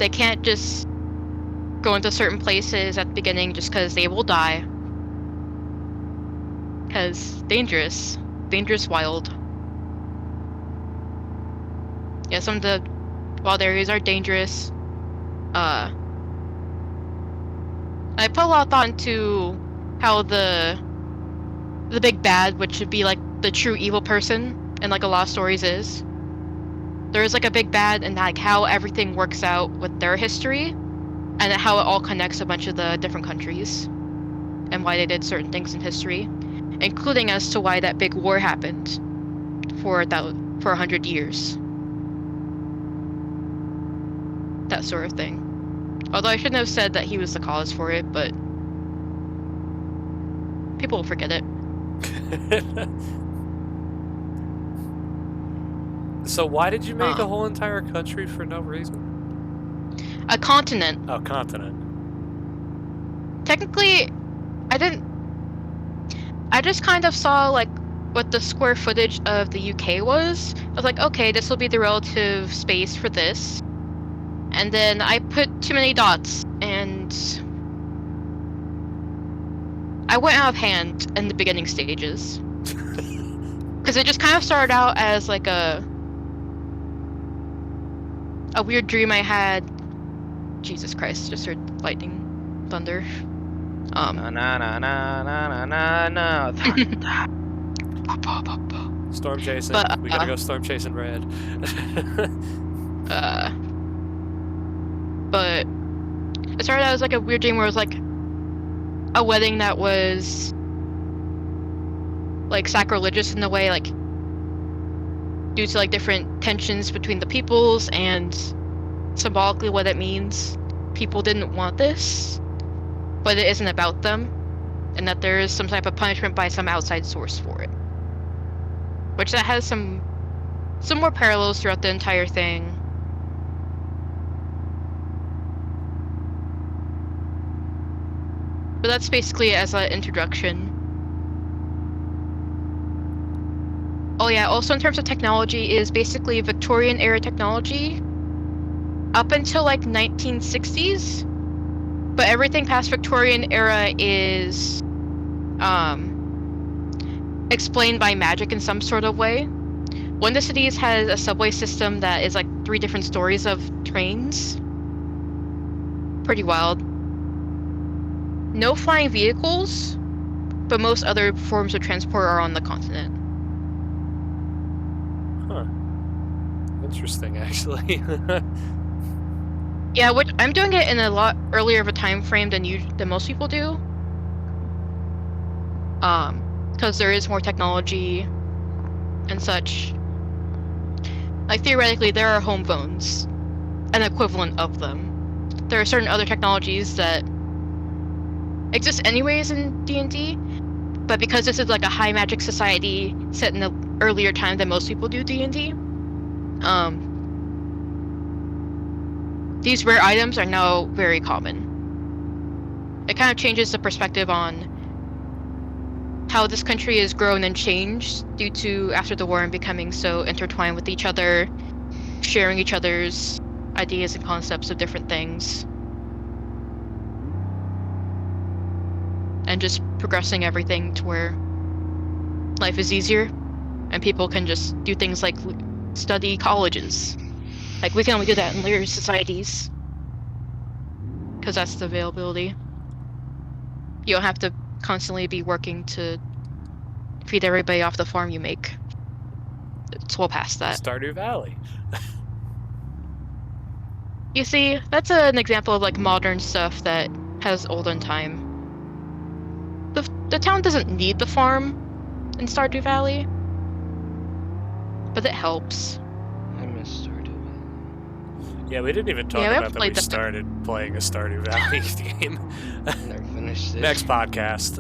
They can't just go into certain places at the beginning just because they will die. Because dangerous. Dangerous wild. Yeah, some of the wild areas are dangerous. I put a lot of thought into how the big bad, which should be like the true evil person in like a lot of stories is. There's like a big bad and like how everything works out with their history and how it all connects a bunch of the different countries and why they did certain things in history, including as to why that big war happened for 100 years. That sort of thing. Although I shouldn't have said that he was the cause for it, but people will forget it. So why did you make a whole entire country for no reason? A continent. Oh, continent. Technically, I didn't... I just kind of saw, like, what the square footage of the UK was. I was like, okay, this will be the relative space for this. And then I put too many dots, and I went out of hand in the beginning stages. Because it just kind of started out as like a weird dream I had. Jesus Christ, just heard lightning, thunder. Storm chasing. But, we gotta go storm chasing red. But it started out as like a weird dream where it was like a wedding that was like sacrilegious in a way, like due to like different tensions between the peoples and symbolically what it means. People didn't want this, but it isn't about them, and that there is some type of punishment by some outside source for it. Which that has some more parallels throughout the entire thing. But that's basically as an introduction. Oh yeah, also in terms of technology is basically Victorian era technology up until like 1960s. But everything past Victorian era is explained by magic in some sort of way. One of the cities has a subway system that is like 3 different stories of trains. Pretty wild. No flying vehicles, but most other forms of transport are on the continent. Huh. Interesting, actually. Yeah, which I'm doing it in a lot earlier of a time frame than most people do. Because there is more technology and such. Like theoretically, there are home phones, an equivalent of them. There are certain other technologies that exist anyways in D&D, but because this is like a high magic society set in an earlier time than most people do D&D, these rare items are now very common. It kind of changes the perspective on how this country has grown and changed due to after the war and becoming so intertwined with each other, sharing each other's ideas and concepts of different things. And just progressing everything to where life is easier and people can just do things like study colleges. Like we can only do that in later societies because that's the availability. You don't have to constantly be working to feed everybody off the farm you make. It's well past that. Stardew Valley. You see, that's an example of like modern stuff that has olden time. The town doesn't need the farm in Stardew Valley, but it helps. I miss Stardew Valley. Yeah, we didn't even talk about that we started playing a Stardew Valley game. Never finished it. Next podcast.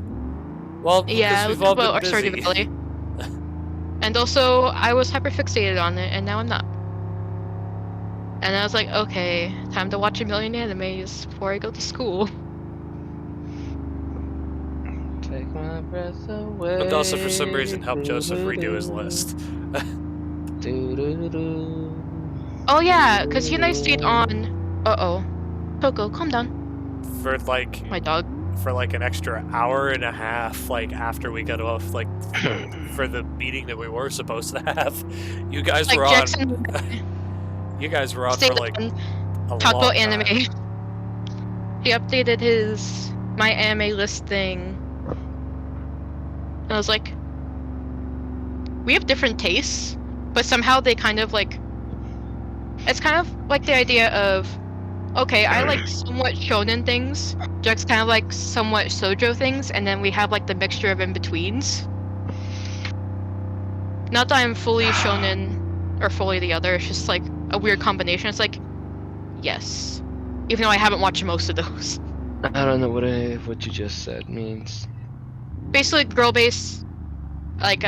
Well, yeah, we've all been our busy. Stardew Valley. And also, I was hyperfixated on it, and now I'm not. And I was like, okay, time to watch a million animes before I go to school. Take my breath away. And also, for some reason, help Joseph redo his list. Do-do-do. Oh yeah, because he and I stayed on Uh-oh. Coco, calm down. For like My dog. for like an extra hour and a half, like after we got off, like for the meeting that we were supposed to have. You guys Like were on. Jackson You guys were on stayed for like on, a talked long about anime. time. He updated his my anime listing. And I was like, we have different tastes, but somehow they kind of like, it's kind of like the idea of, okay, I like somewhat shonen things, Jack's kind of like somewhat shoujo things, and then we have like the mixture of in-betweens. Not that I'm fully shonen or fully the other, it's just like a weird combination. It's like, yes. Even though I haven't watched most of those. I don't know what you just said means. Basically girl-based, like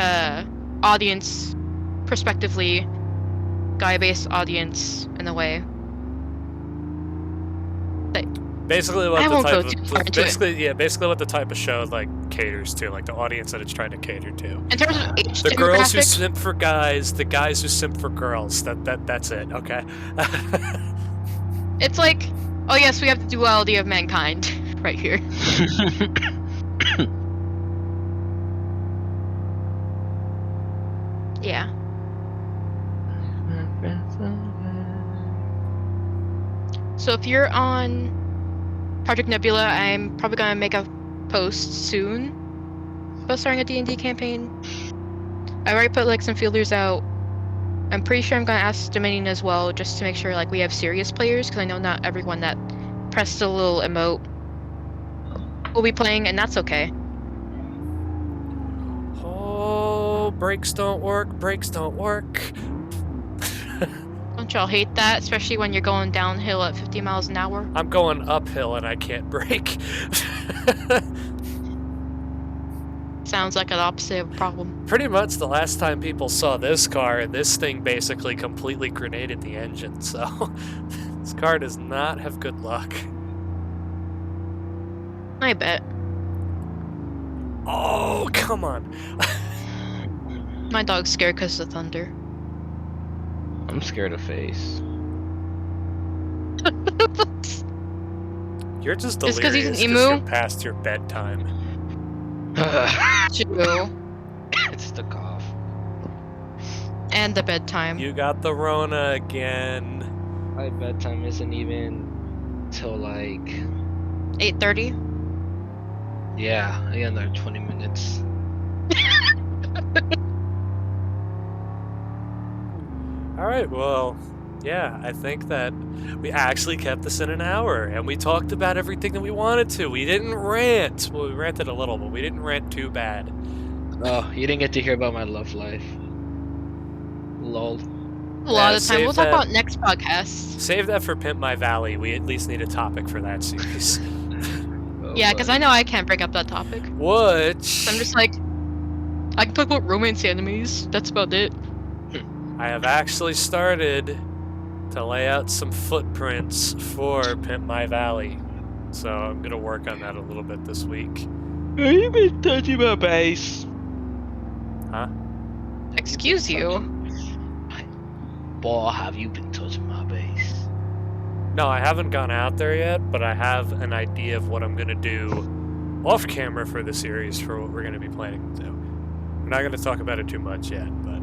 audience, prospectively, guy-based audience in a way. Basically, I what the won't go type too far of into it. basically what the type of show like caters to, like the audience that it's trying to cater to. In terms of age The girls who demographic, simp for guys, the guys who simp for girls. That's it. Okay. it's like, oh yes, we have the duality of mankind right here. Yeah. So if you're on Project Nebula, I'm probably gonna make a post soon about starting a D&D campaign. I already put like some feelers out. I'm pretty sure I'm gonna ask Dominion as well, just to make sure like we have serious players, because I know not everyone that pressed the little emote will be playing, and that's okay. Oh, brakes don't work. Brakes don't work. Don't y'all hate that, especially when you're going downhill at 50 miles an hour? I'm going uphill and I can't brake. Sounds like an opposite of a problem. Pretty much the last time people saw this car, this thing basically completely grenaded the engine, so this car does not have good luck. I bet. Oh, come on. My dog's scared because of the thunder. I'm scared of face. You're just It's 'cause he's an delirious emu? you're past your bedtime. True. It's the cough. And the bedtime. You got the Rona again. My bedtime isn't even till like 8:30. yeah, I got another 20 minutes. Alright, well, yeah, I think that we actually kept this in an hour, and we talked about everything that we wanted to. We didn't rant. Well, we ranted a little, but we didn't rant too bad. Oh, you didn't get to hear about my love life. Lol. A lot Yeah, of the time. save We'll talk that. about next podcast. Save that for Pimp My Valley. We at least need a topic for that series. Oh, Yeah, because I know I can't bring up that topic. Which I'm just like, I can talk about romance enemies. That's about it. I have actually started to lay out some footprints for Pimp My Valley. So I'm going to work on that a little bit this week. Have you been touching my base? Huh? Excuse you. Boy, have you been touching my base? No, I haven't gone out there yet, but I have an idea of what I'm going to do off camera for the series for what we're going to be planning to do. We're not going to talk about it too much yet, but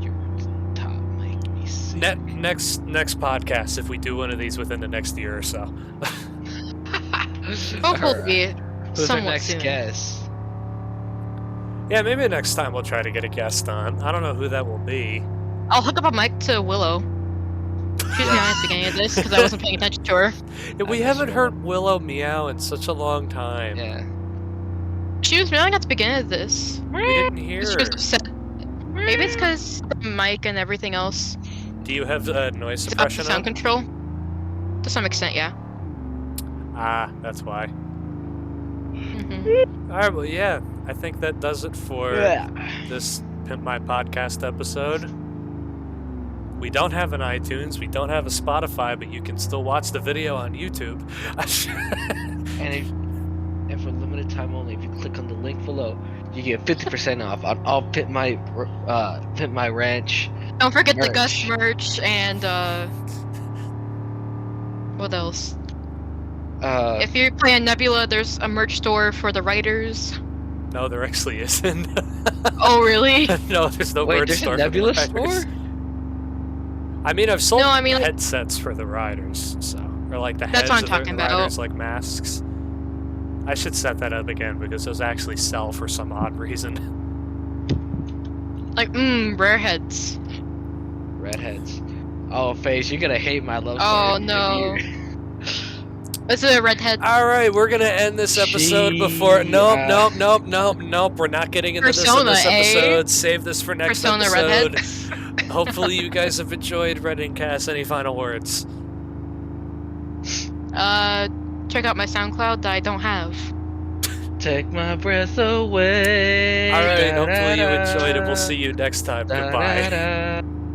Your words on top make me sick. next podcast if we do one of these within the next year or so. Hopefully, Who's our somewhat next soon. guest? Yeah, maybe next time we'll try to get a guest on. I don't know who that will be. I'll hook up a mic to Willow. She was meowing at the beginning of this because I wasn't paying attention to her. Yeah, we miss haven't Willow. heard Willow meow in such a long time. Yeah. She was meowing at the beginning of this. We didn't hear She her. was upset. Maybe it's because the mic and everything else. Do you have noise It's got the suppression sound on? control. To some extent, yeah. Ah, that's why. Hmm. Alright, well, yeah. I think that does it for this Pimp My Podcast episode. We don't have an iTunes, we don't have a Spotify, but you can still watch the video on YouTube. And for limited time only, if you click on the link below, you get 50% off on all Pimp My Ranch Don't forget the Gus Merch. merch and what else? If you're playing Nebula, there's a merch store for the writers. No, there actually isn't. Oh, really? No, there's no Wait, merch there's a store for the Nebula writers. store? I mean, I've sold No, I mean, like- headsets for the riders, so or like the That's heads what I'm of talking the about. riders, like masks. I should set that up again because those actually sell for some odd reason. Like, rare heads. Redheads. Oh, Face, you're gonna hate my love Oh, story. no. Is it a redhead? All right, we're gonna end this episode before. Nope. We're not getting into Persona, this in this eh? episode. Save this for next Persona episode. redhead. Hopefully, you guys have enjoyed Redding Cast. Any final words? Check out my SoundCloud that I don't have. Take my breath away. All right, Da, hopefully you da, enjoyed it. We'll see you next time. da, Goodbye. da, da.